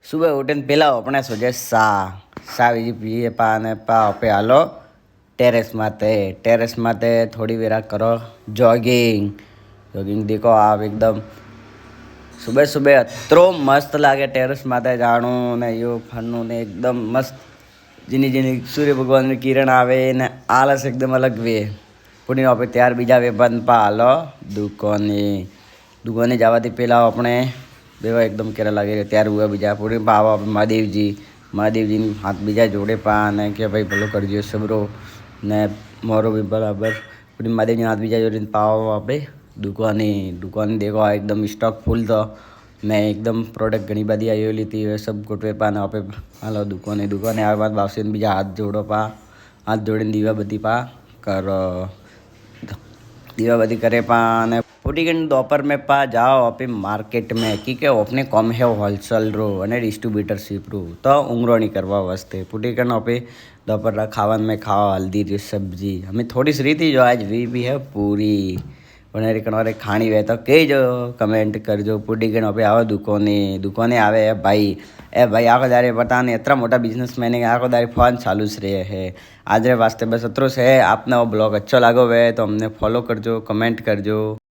सुबह उठे पहला अपने सोचे सा बीजी पीए पा ने पा पे हालो टेरेस माते थोड़ी वेरा करो जॉगिंग जॉगिंग देखो आप एकदम सुबह सुबह अत्रो मस्त लागे टेरेस माते जाणू ने यो फरनू ने एकदम मस्त जीनी जीनी सूर्य भगवान की किरण आवे ने आलस एकदम अलग वे पुणी पे त्यार बीजा वे बंद पा हालो दुकाने जवाती पहला अपने बेवा एकदम केरा लागे त्यार हुआ बीजा पूरे पावा महादेव जी हाथ बीजा जोड़े पा ने के भाई भलो कर दियो सबरो ने मोरो भी बराबर पूरी महादेव जी हाथ बीजा जोड़े पावा वापे दुकाने देखो आ एकदम स्टॉक फूल तो ने एकदम प्रोडक्ट घनी बधी आवेली थी सब गोटवे पा ने वापे हालो दुकाने आ बात बावसे बीजा हाथ जोड़ो पा हाथ जोड़े दीवा बधी पा करो दीवा बधी करे पा ने फूटी गई दोपहर में पा जाओ अपने मार्केट में क्योंकि अपने कम है होलसेल रो अने डिस्ट्रीब्यूटरशीप रो तो उंगरो नहीं करवा वास्ते फूटी गई अपे दोपहर खावन में खाओ हल्दी री सब्जी हमें थोड़ी सी रही थी जो आज भी है पूरी बनारी कनवारे खानी वे तो कह जो कमेंट करजो पूटी गई पे आओ दुकाने आवे ए भाई आखो दारे बता ने इतना मोटा बिजनेसमैन है आखो दारे फोन चालू से रहे है आज वास्ते बस अतरो से आपने वो ब्लॉग अच्छा लागो वे तो हमने फॉलो करजो कमेंट करजो।